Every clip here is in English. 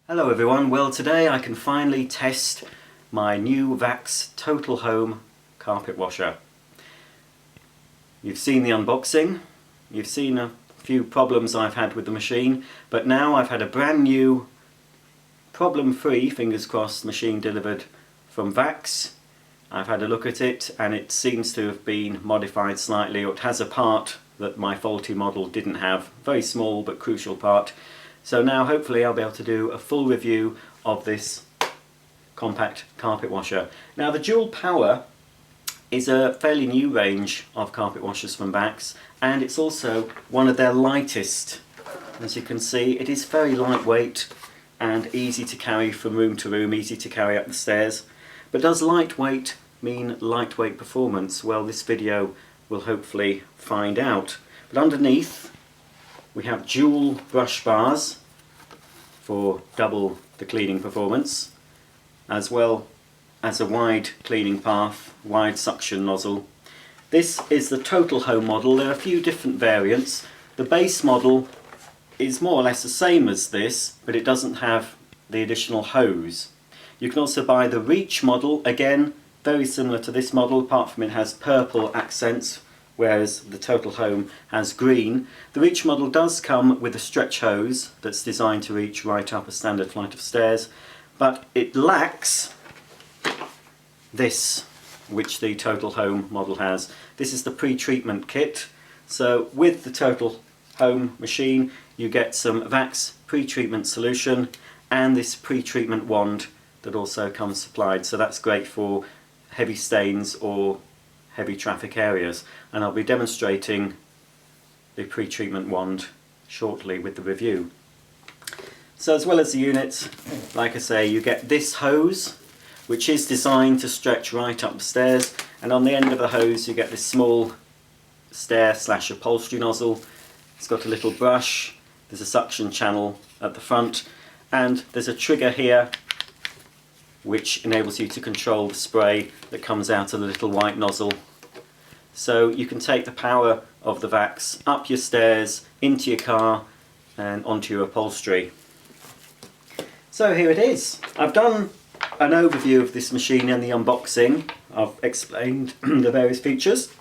Hello everyone, well today I can finally test my new Vax Total Home carpet washer. You've seen the unboxing, you've seen a few problems I've had with the machine, but now I've had a brand new, problem-free, fingers crossed, machine delivered from Vax. I've had a look at it and it seems to have been modified slightly, or it has a part that my faulty model didn't have, very small but crucial part. So now hopefully I'll be able to do a full review of this compact carpet washer. Now the dual power is a fairly new range of carpet washers from Vax, and it's also one of their lightest. As you can see, it is very lightweight and easy to carry from room to room, easy to carry up the stairs. But does lightweight mean lightweight performance? Well, this video will hopefully find out. But underneath we have dual brush bars for double the cleaning performance, as well as a wide cleaning path, wide suction nozzle. This is the Total Home model. There are a few different variants. The base model is more or less the same as this, but it doesn't have the additional hose. You can also buy the Reach model, again very similar to this model, apart from it has purple accents, whereas the Total Home has green. The Reach model does come with a stretch hose that's designed to reach right up a standard flight of stairs, but it lacks this, which the Total Home model has. This is the pre-treatment kit. So with the Total Home machine you get some Vax pre-treatment solution and this pre-treatment wand that also comes supplied. So that's great for heavy stains or heavy traffic areas, and I'll be demonstrating the pre-treatment wand shortly with the review. So as well as the units, like I say, you get this hose which is designed to stretch right up the stairs, and on the end of the hose you get this small Stair/upholstery nozzle. It's got a little brush, there's a suction channel at the front, and there's a trigger here which enables you to control the spray that comes out of the little white nozzle. So you can take the power of the Vax up your stairs, into your car and onto your upholstery. So here it is. I've done an overview of this machine in the unboxing. I've explained the various features.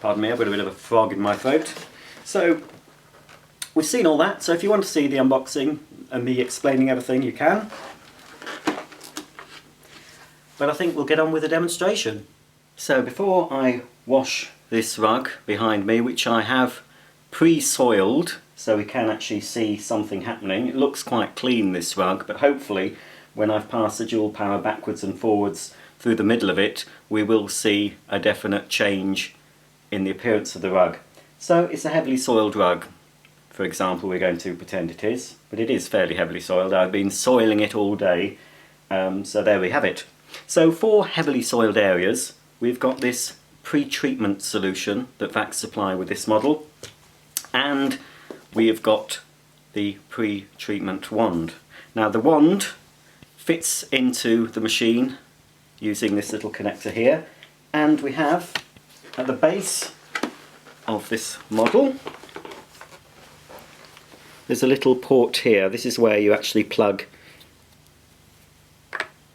Pardon me, I've got a bit of a frog in my throat. So we've seen all that, so if you want to see the unboxing and me explaining everything, you can. But I think we'll get on with the demonstration. So before I wash this rug behind me, which I have pre-soiled so we can actually see something happening. It looks quite clean, this rug, but hopefully when I've passed the dual power backwards and forwards through the middle of it, we will see a definite change in the appearance of the rug. So it's a heavily soiled rug, for example. We're going to pretend it is, but it is fairly heavily soiled. I've been soiling it all day, so there we have it. So for heavily soiled areas, we've got this pre-treatment solution that Vax supply with this model, and we have got the pre-treatment wand. Now the wand fits into the machine using this little connector here, and we have at the base of this model there's a little port here. This is where you actually plug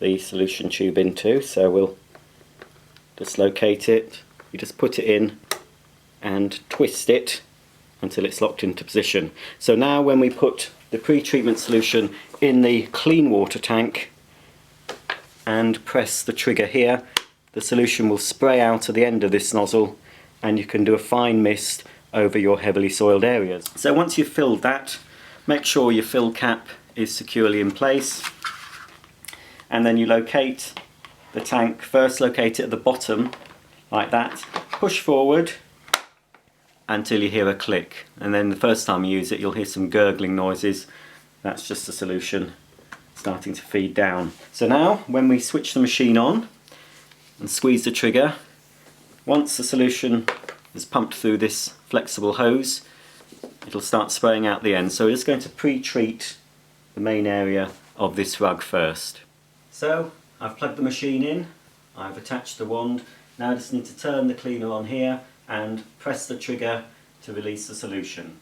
the solution tube into, so we'll just locate it. You just put it in and twist it until it's locked into position. So now when we put the pre-treatment solution in the clean water tank and press the trigger here, the solution will spray out at the end of this nozzle and you can do a fine mist over your heavily soiled areas. So once you've filled that, make sure your fill cap is securely in place, and then you locate the tank. First locate it at the bottom like that, push forward until you hear a click, and then the first time you use it you'll hear some gurgling noises. That's just the solution starting to feed down. So now when we switch the machine on and squeeze the trigger, once the solution is pumped through this flexible hose, it'll start spraying out the end. So we're just going to pre-treat the main area of this rug first. So I've plugged the machine in, I've attached the wand. Now I just need to turn the cleaner on here and press the trigger to release the solution.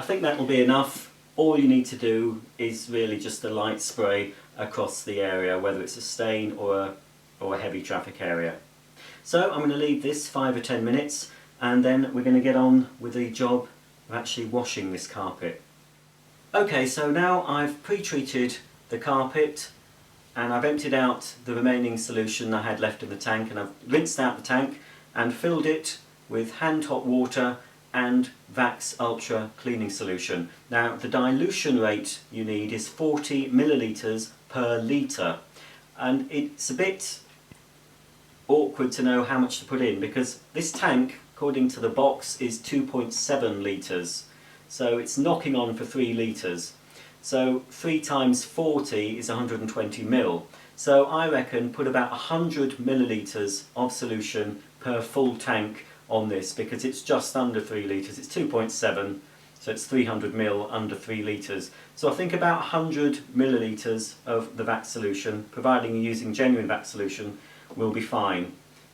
think that will be enough. All you need to do is really just a light spray across the area, whether it's a stain or a heavy traffic area. So I'm going to leave this 5 or 10 minutes, and then we're going to get on with the job of actually washing this carpet. Okay, so now I've pre-treated the carpet and I've emptied out the remaining solution I had left in the tank, and I've rinsed out the tank and filled it with hand hot water and Vax Ultra cleaning solution. Now the dilution rate you need is 40 millilitres per litre, and it's a bit awkward to know how much to put in because this tank, according to the box, is 2.7 litres, so it's knocking on for 3 litres. So 3 times 40 is 120 mil. So I reckon put about 100 millilitres of solution per full tank on this, because it's just under 3 litres. It's 2.7, so it's 300 mil under 3 litres. So I think about 100 millilitres of the Vax solution, providing you're using genuine Vax solution, will be fine.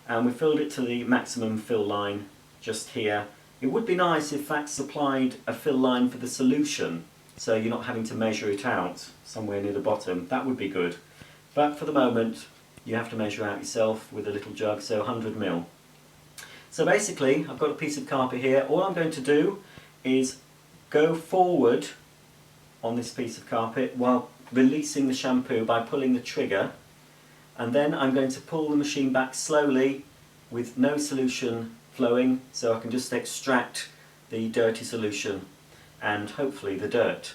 And we filled it to the maximum fill line just here. It would be nice if Vax supplied a fill line for the solution, so you're not having to measure it out somewhere near the bottom. That would be good. But for the moment, you have to measure out yourself with a little jug, so 100 mil. So basically, I've got a piece of carpet here. All I'm going to do is go forward on this piece of carpet while releasing the shampoo by pulling the trigger, and then I'm going to pull the machine back slowly with no solution flowing, so I can just extract the dirty solution and hopefully the dirt.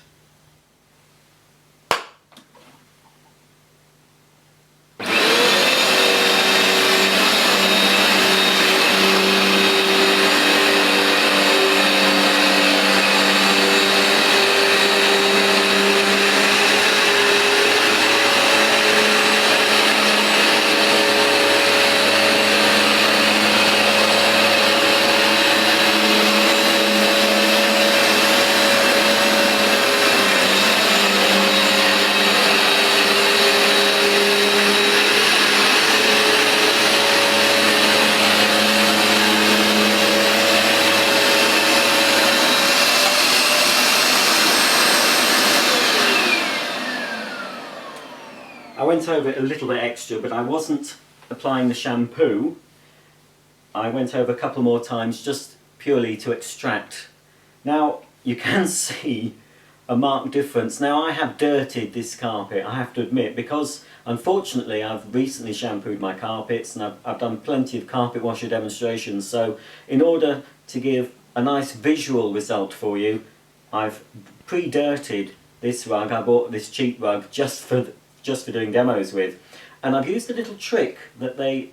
I went over it a little bit extra, but I wasn't applying the shampoo. I went over a couple more times just purely to extract. Now you can see a marked difference. Now I have dirtied this carpet, I have to admit, because unfortunately I've recently shampooed my carpets and I've done plenty of carpet washer demonstrations, so in order to give a nice visual result for you, I've pre-dirted this rug. I bought this cheap rug just for doing demos with, and I've used a little trick that they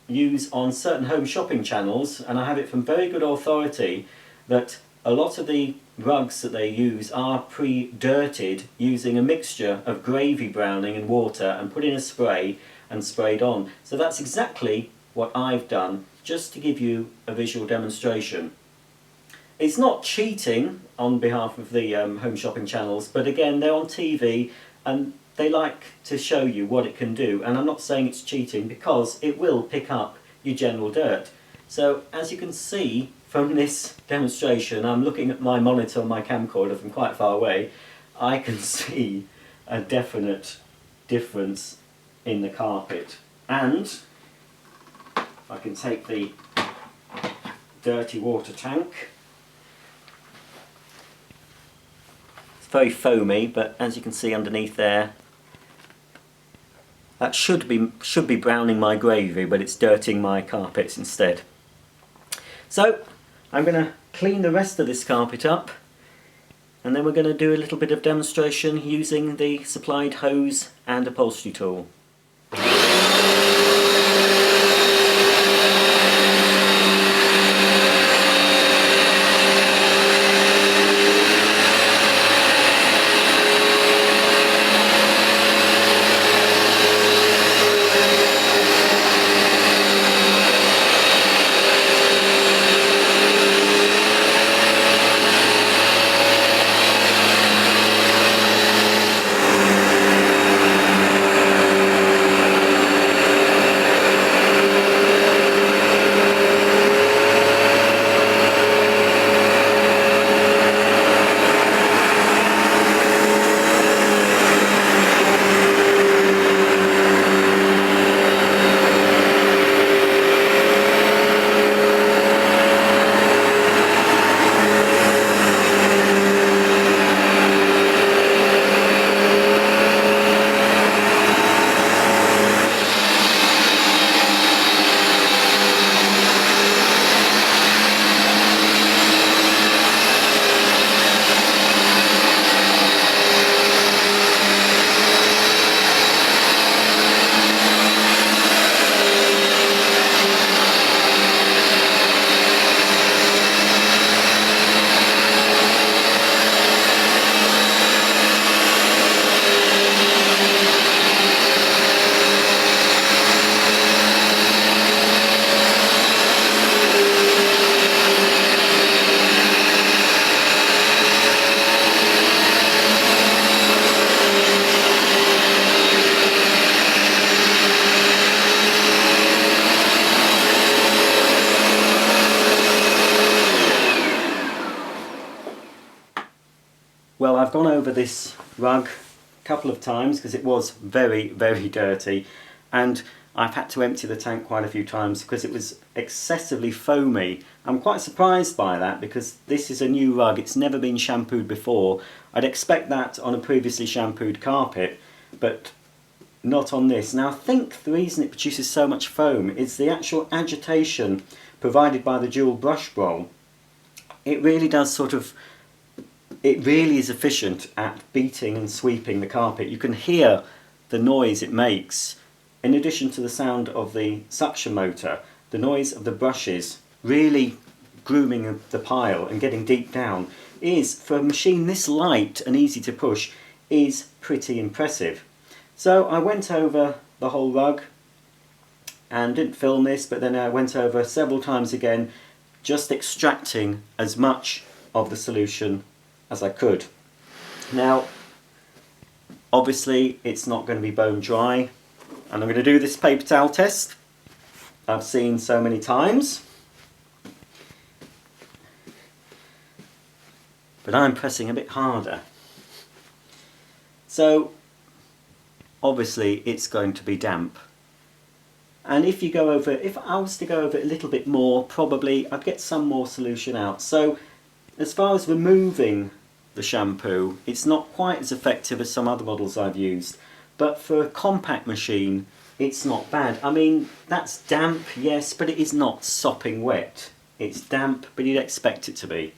use on certain home shopping channels, and I have it from very good authority, that a lot of the rugs that they use are pre-dirted using a mixture of gravy browning and water and put in a spray and sprayed on. So that's exactly what I've done, just to give you a visual demonstration. It's not cheating on behalf of the home shopping channels, but again, they're on TV and they like to show you what it can do, and I'm not saying it's cheating because it will pick up your general dirt. So as you can see from this demonstration, I'm looking at my monitor on my camcorder from quite far away, I can see a definite difference in the carpet. And if I can take the dirty water tank, it's very foamy, but as you can see underneath there, that should be browning my gravy, but it's dirtying my carpets instead. So I'm going to clean the rest of this carpet up, and then we're going to do a little bit of demonstration using the supplied hose and upholstery tool. Well, I've gone over this rug a couple of times because it was very, very dirty, and I've had to empty the tank quite a few times because it was excessively foamy. I'm quite surprised by that because this is a new rug, it's never been shampooed before. I'd expect that on a previously shampooed carpet, but not on this. Now I think the reason it produces so much foam is the actual agitation provided by the dual brush roll. It really does it really is efficient at beating and sweeping the carpet. You can hear the noise it makes. In addition to the sound of the suction motor, the noise of the brushes really grooming the pile and getting deep down is, for a machine this light and easy to push, is pretty impressive. So I went over the whole rug and didn't film this, but then I went over several times again, just extracting as much of the solution as I could. Now obviously it's not going to be bone dry, and I'm going to do this paper towel test I've seen so many times, but I'm pressing a bit harder. So obviously it's going to be damp, and if I was to go over it a little bit more, probably I'd get some more solution out. So as far as removing the shampoo, it's not quite as effective as some other models I've used, but for a compact machine it's not bad. I mean, that's damp, yes, but it is not sopping wet. It's damp, but you'd expect it to be.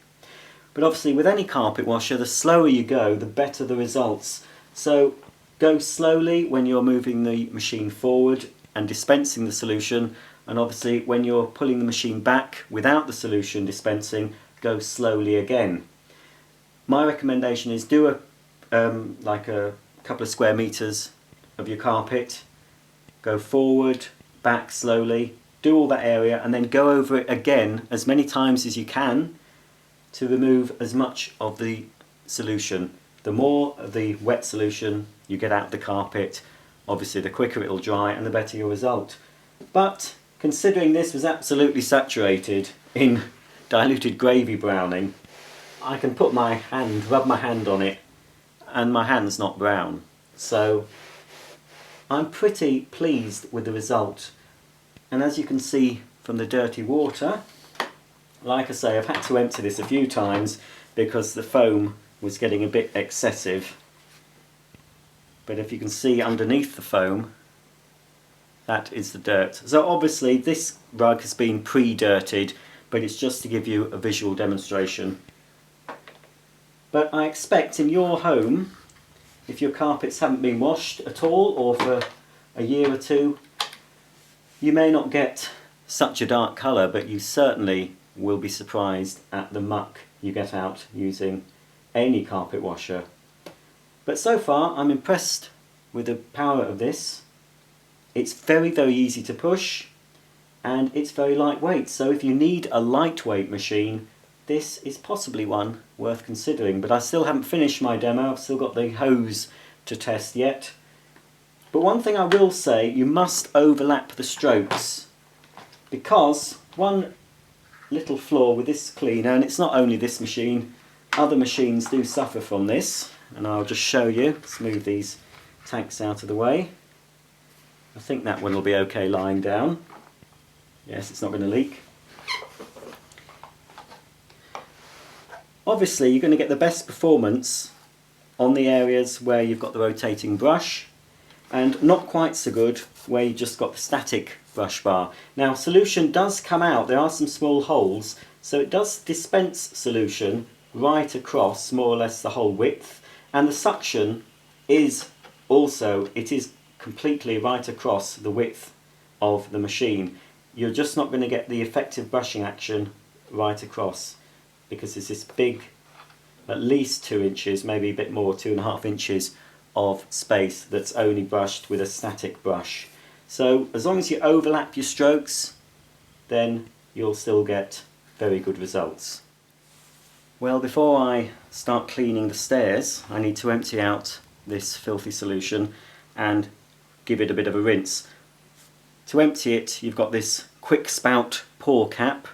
But obviously with any carpet washer, the slower you go, the better the results. So go slowly when you're moving the machine forward and dispensing the solution, and obviously when you're pulling the machine back without the solution dispensing, go slowly again. My recommendation is do like a couple of square meters of your carpet, go forward, back slowly, do all that area, and then go over it again as many times as you can to remove as much of the solution. The more of the wet solution you get out of the carpet, obviously the quicker it'll dry and the better your result. But considering this was absolutely saturated in diluted gravy browning, I can rub my hand on it, and my hand's not brown. So I'm pretty pleased with the result. And as you can see from the dirty water, like I say, I've had to empty this a few times because the foam was getting a bit excessive. But if you can see underneath the foam, that is the dirt. So obviously this rug has been pre-dirted, but it's just to give you a visual demonstration. But I expect in your home, if your carpets haven't been washed at all or for a year or two, you may not get such a dark colour, but you certainly will be surprised at the muck you get out using any carpet washer. But so far I'm impressed with the power of this. It's very, very easy to push, and it's very lightweight. So if you need a lightweight machine, this is possibly one worth considering. But I still haven't finished my demo, I've still got the hose to test yet. But one thing I will say, you must overlap the strokes, because one little flaw with this cleaner, and it's not only this machine, other machines do suffer from this, and I'll just show you. Let's move these tanks out of the way. I think that one will be okay lying down. Yes, it's not going to leak. Obviously you're going to get the best performance on the areas where you've got the rotating brush, and not quite so good where you just got the static brush bar. Now solution does come out, there are some small holes, so it does dispense solution right across more or less the whole width, and the suction is also, it is completely right across the width of the machine. You're just not going to get the effective brushing action right across, because there's this big, at least 2 inches, maybe a bit more, 2.5 inches of space that's only brushed with a static brush. So as long as you overlap your strokes, then you'll still get very good results. Well, before I start cleaning the stairs, I need to empty out this filthy solution and give it a bit of a rinse. To empty it, you've got this quick spout pour cap,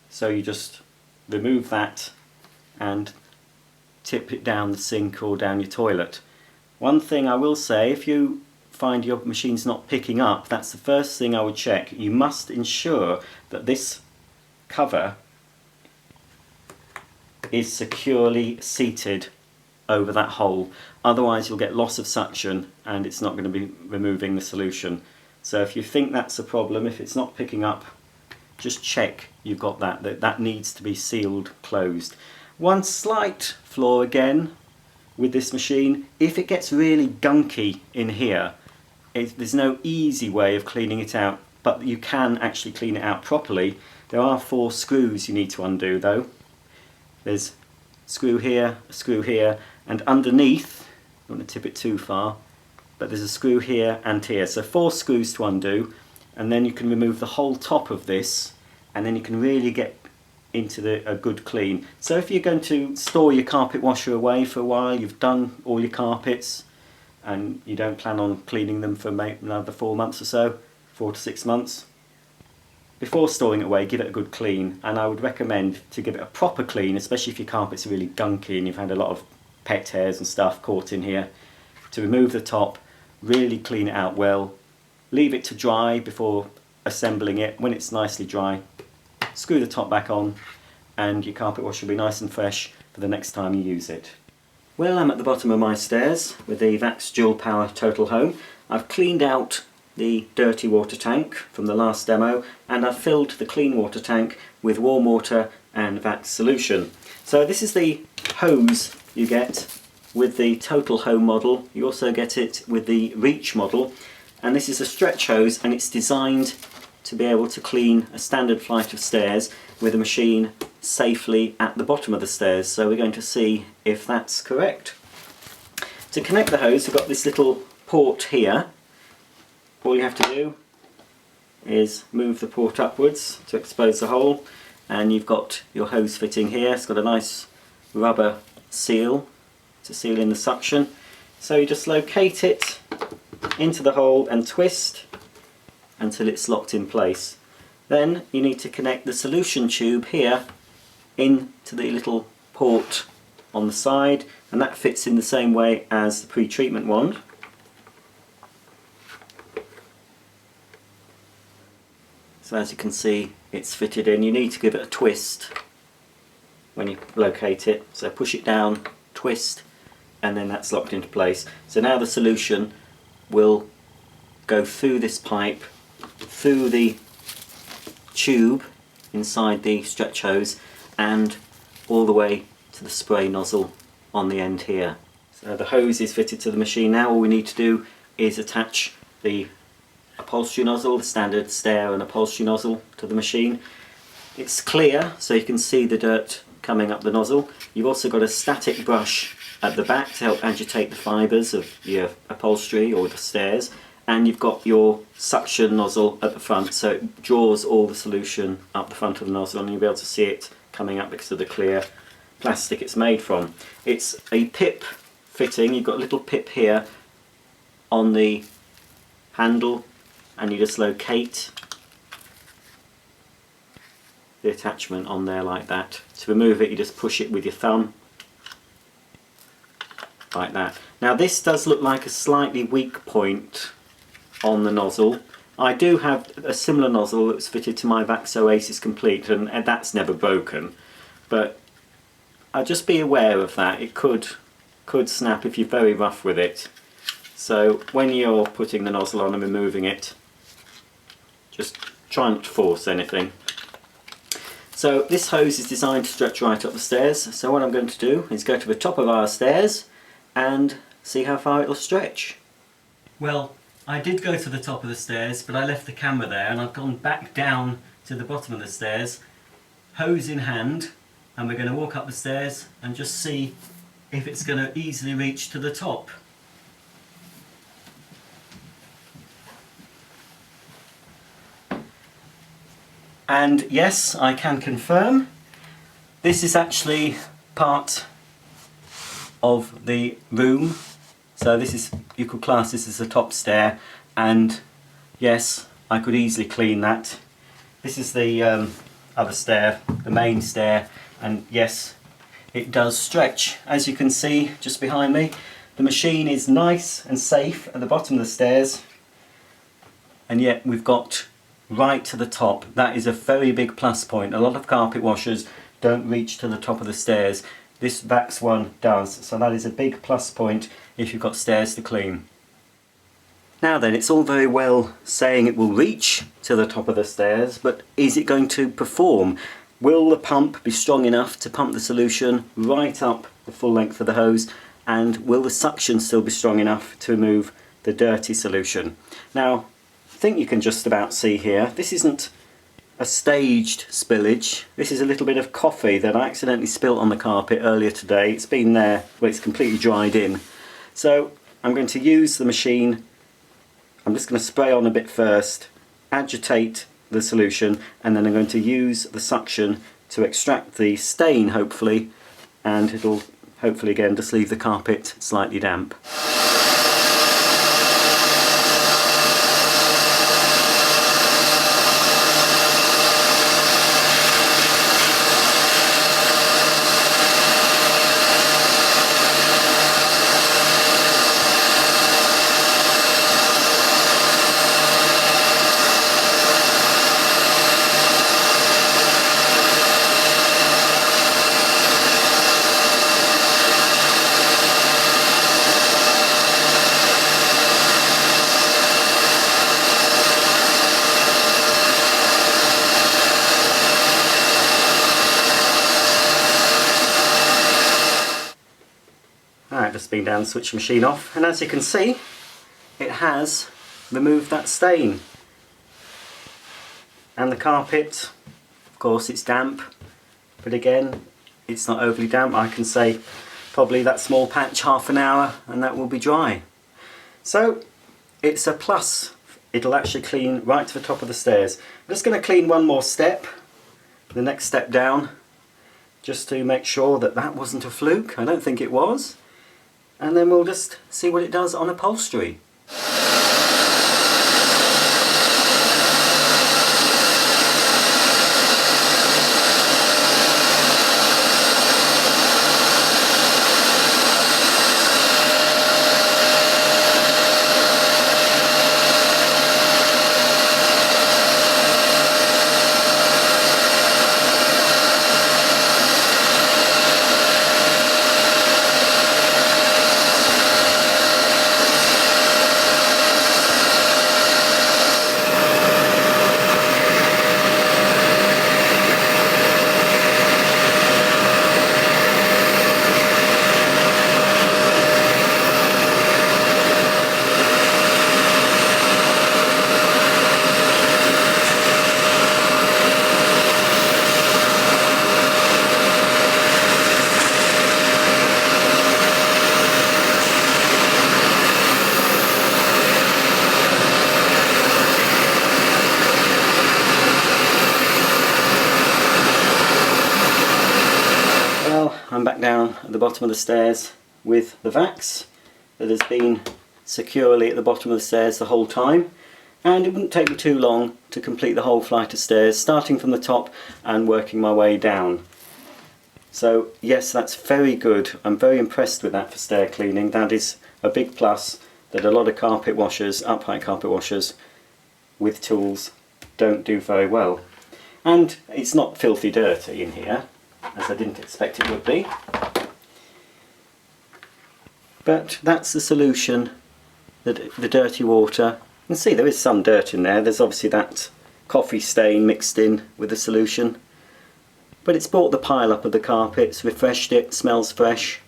so you just remove that and tip it down the sink or down your toilet. One thing I will say, if you find your machine's not picking up, that's the first thing I would check. You must ensure that this cover is securely seated over that hole, otherwise you'll get loss of suction and it's not going to be removing the solution. So if you think that's a problem, if it's not picking up, just check you've got that needs to be sealed closed. One slight flaw again with this machine, if it gets really gunky in here, there's no easy way of cleaning it out, but you can actually clean it out properly. There are 4 screws you need to undo though. There's a screw here, and underneath, I don't want to tip it too far, but there's a screw here and here. So 4 screws to undo, and then you can remove the whole top of this, and then you can really get into a good clean. So if you're going to store your carpet washer away for a while, you've done all your carpets, and you don't plan on cleaning them for maybe another 4 months or so, 4 to 6 months, before storing it away, give it a good clean. And I would recommend to give it a proper clean, especially if your carpet's really gunky and you've had a lot of pet hairs and stuff caught in here, to remove the top, really clean it out well, leave it to dry before assembling it. When it's nicely dry, screw the top back on, and your carpet washer will be nice and fresh for the next time you use it. Well, I'm at the bottom of my stairs with the Vax Dual Power Total Home. I've cleaned out the dirty water tank from the last demo, and I've filled the clean water tank with warm water and Vax solution. So this is the hose you get with the Total Home model. You also get it with the Reach model, and this is a stretch hose, and it's designed to be able to clean a standard flight of stairs with a machine safely at the bottom of the stairs. So we're going to see if that's correct. To connect the hose, we've got this little port here. All you have to do is move the port upwards to expose the hole, and you've got your hose fitting here. It's got a nice rubber seal to seal in the suction. So you just locate it into the hole and twist until it's locked in place. Then you need to connect the solution tube here into the little port on the side, and that fits in the same way as the pre-treatment wand. So as you can see, it's fitted in. You need to give it a twist when you locate it. So push it down, twist, and then that's locked into place. So now the solution will go through this pipe, through the tube inside the stretch hose, and all the way to the spray nozzle on the end here. So the hose is fitted to the machine now. All we need to do is attach the upholstery nozzle, the standard Stair and upholstery nozzle, to the machine. It's clear, so you can see the dirt coming up the nozzle. You've also got a static brush at the back to help agitate the fibres of your upholstery or the stairs, and you've got your suction nozzle at the front, so it draws all the solution up the front of the nozzle, and you'll be able to see it coming up because of the clear plastic it's made from. It's a pip fitting. You've got a little pip here on the handle, and you just locate the attachment on there like that. To remove it, you just push it with your thumb like that. Now this does look like a slightly weak point on the nozzle. I do have a similar nozzle that's fitted to my Vax Oasis Complete, and that's never broken, but I'll just be aware of that. It could snap if you're very rough with it. So when you're putting the nozzle on and removing it, just try not to force anything. So this hose is designed to stretch right up the stairs, so what I'm going to do is go to the top of our stairs and see how far it'll stretch. Well, I did go to the top of the stairs, but I left the camera there, and I've gone back down to the bottom of the stairs, hose in hand, and we're going to walk up the stairs and just see if it's going to easily reach to the top. And yes, I can confirm this is actually part of the room. So this is, you could class this as a top stair, and yes, I could easily clean that. This is the other stair, the main stair, and yes, it does stretch. As you can see just behind me, the machine is nice and safe at the bottom of the stairs, and yet we've got right to the top. That is a very big plus point. A lot of carpet washers don't reach to the top of the stairs. This Vax one does, so that is a big plus point if you've got stairs to clean. Now then, it's all very well saying it will reach to the top of the stairs, but is it going to perform? Will the pump be strong enough to pump the solution right up the full length of the hose, and will the suction still be strong enough to remove the dirty solution? Now, I think you can just about see here, this isn't a staged spillage. This is a little bit of coffee that I accidentally spilt on the carpet earlier today. It's been there, but it's completely dried in. So I'm going to use the machine. I'm just going to spray on a bit first, agitate the solution, and then I'm going to use the suction to extract the stain, hopefully, and it'll hopefully again just leave the carpet slightly damp. Alright, just been down, switch the machine off, and as you can see, it has removed that stain. And the carpet, of course, it's damp, but again, it's not overly damp. I can say probably that small patch, half an hour, and that will be dry. So it's a plus. It'll actually clean right to the top of the stairs. I'm just going to clean one more step, the next step down, just to make sure that that wasn't a fluke. I don't think it was. And then we'll just see what it does on upholstery. I'm back down at the bottom of the stairs with the Vax that has been securely at the bottom of the stairs the whole time, and it wouldn't take me too long to complete the whole flight of stairs, starting from the top and working my way down. So yes, that's very good. I'm very impressed with that for stair cleaning. That is a big plus that a lot of carpet washers, upright carpet washers with tools, don't do very well. And it's not filthy dirty in here, as I didn't expect it would be. But that's the solution, the dirty water. You can see there is some dirt in there. There's obviously that coffee stain mixed in with the solution. But it's brought the pile up of the carpets, refreshed it, smells fresh.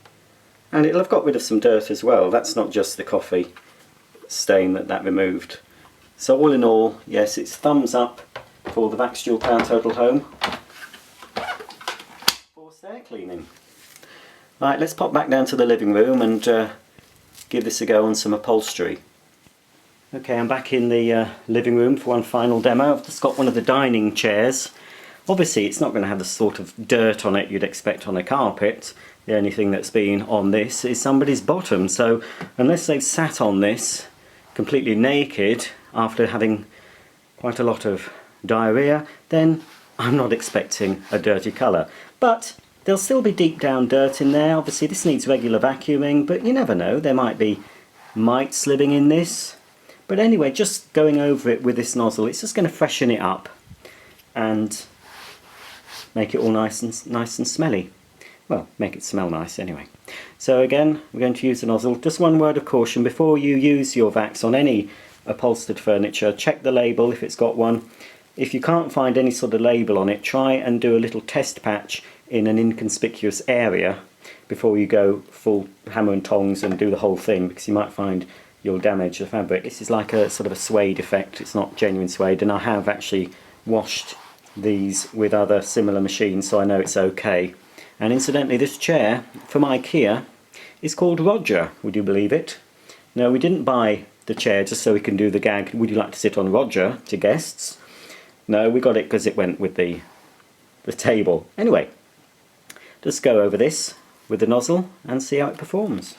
And it'll have got rid of some dirt as well. That's not just the coffee stain that removed. So all in all, yes, it's thumbs up for the Vax Dual Power Total Home for stair cleaning. Right, let's pop back down to the living room and give this a go on some upholstery. Okay, I'm back in the living room for one final demo. I've just got one of the dining chairs. Obviously it's not going to have the sort of dirt on it you'd expect on a carpet. The only thing that's been on this is somebody's bottom, so unless they've sat on this completely naked after having quite a lot of diarrhea, then I'm not expecting a dirty colour. But There'll still be deep down dirt in there. Obviously this needs regular vacuuming, but you never know, there might be mites living in this. But anyway, just going over it with this nozzle, it's just going to freshen it up and make it all nice and smelly. Well, make it smell nice anyway. So again, we're going to use the nozzle. Just one word of caution, before you use your Vax on any upholstered furniture, check the label if it's got one. If you can't find any sort of label on it, try and do a little test patch in an inconspicuous area before you go full hammer and tongs and do the whole thing, because you might find you'll damage the fabric. This is like a sort of a suede effect, it's not genuine suede, and I have actually washed these with other similar machines, so I know it's okay. And incidentally, this chair from IKEA is called Roger, would you believe it? No, we didn't buy the chair just so we can do the gag, would you like to sit on Roger, to guests. No, we got it because it went with the table. Anyway, just go over this with the nozzle and see how it performs.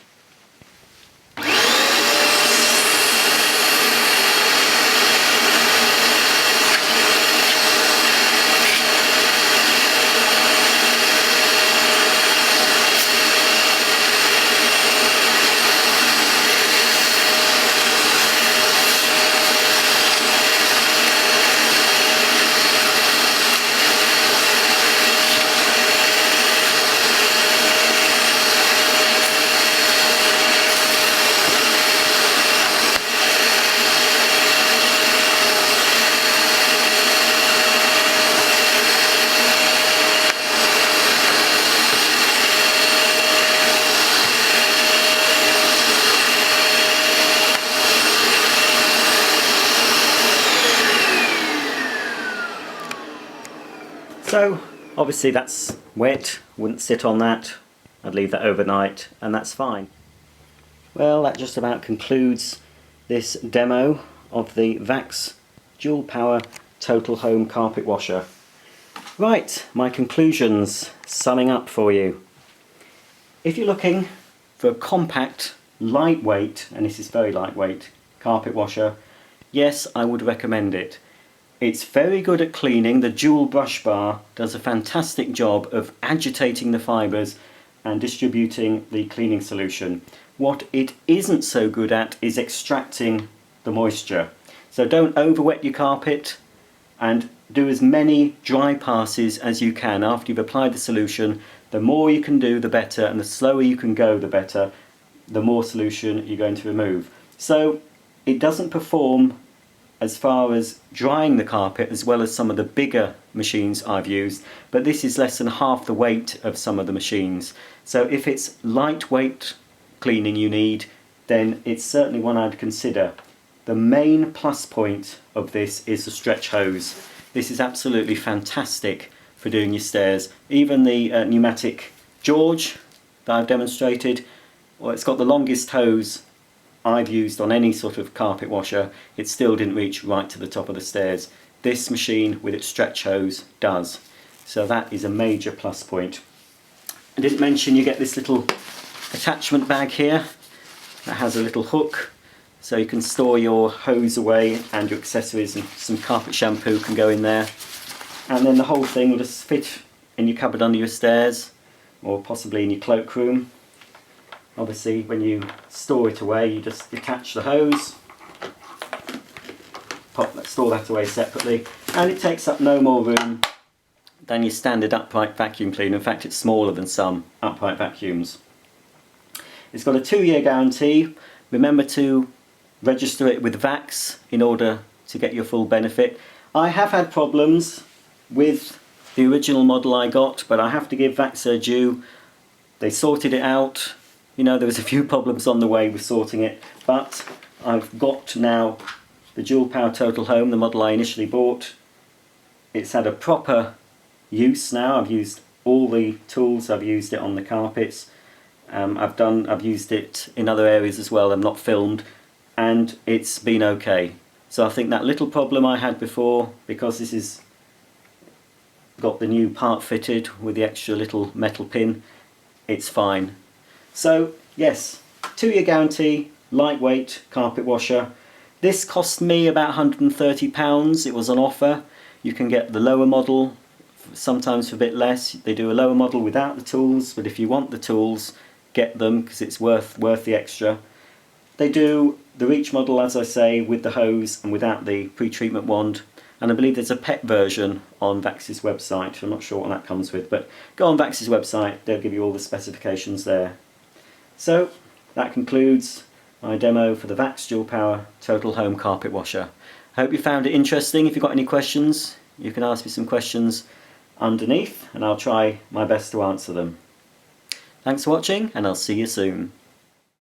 So obviously that's wet, wouldn't sit on that, I'd leave that overnight and that's fine. Well, that just about concludes this demo of the Vax Dual Power Total Home Carpet Washer. Right, my conclusions, summing up for you. If you're looking for a compact, lightweight, and this is very lightweight, carpet washer, yes, I would recommend it. It's very good at cleaning. The dual brush bar does a fantastic job of agitating the fibres and distributing the cleaning solution. What it isn't so good at is extracting the moisture. So don't overwet your carpet and do as many dry passes as you can after you've applied the solution. The more you can do, the better, and the slower you can go, the better, the more solution you're going to remove. So it doesn't perform as far as drying the carpet as well as some of the bigger machines I've used, but this is less than half the weight of some of the machines. So if it's lightweight cleaning you need, then it's certainly one I'd consider. The main plus point of this is the stretch hose. This is absolutely fantastic for doing your stairs. Even the pneumatic George that I've demonstrated, well, it's got the longest hose I've used on any sort of carpet washer. It still didn't reach right to the top of the stairs. This machine with its stretch hose does. So that is a major plus point. I didn't mention you get this little attachment bag here that has a little hook, so you can store your hose away and your accessories, and some carpet shampoo can go in there. And then the whole thing will just fit in your cupboard under your stairs, or possibly in your cloakroom. Obviously when you store it away you just detach the hose, store that away separately, and it takes up no more room than your standard upright vacuum cleaner. In fact, it's smaller than some upright vacuums. It's got a 2-year guarantee. Remember to register it with Vax in order to get your full benefit. I have had problems with the original model I got, but I have to give Vax their due. They sorted it out. You know, there was a few problems on the way with sorting it, but I've got now the Dual Power Total Home, the model I initially bought. It's had a proper use now. I've used all the tools. I've used it on the carpets. I've used it in other areas as well. I've not filmed, and it's been okay. So I think that little problem I had before, because this is got the new part fitted with the extra little metal pin, it's fine. So yes, 2-year guarantee, lightweight carpet washer. This cost me about £130. It was on offer. You can get the lower model sometimes for a bit less. They do a lower model without the tools, but if you want the tools, get them because it's worth the extra. They do the Reach model, as I say, with the hose and without the pre-treatment wand. And I believe there's a pet version on Vax's website. I'm not sure what that comes with, but go on Vax's website, they'll give you all the specifications there. So that concludes my demo for the Vax Dual Power Total Home Carpet Washer. I hope you found it interesting. If you've got any questions, you can ask me some questions underneath and I'll try my best to answer them. Thanks for watching and I'll see you soon.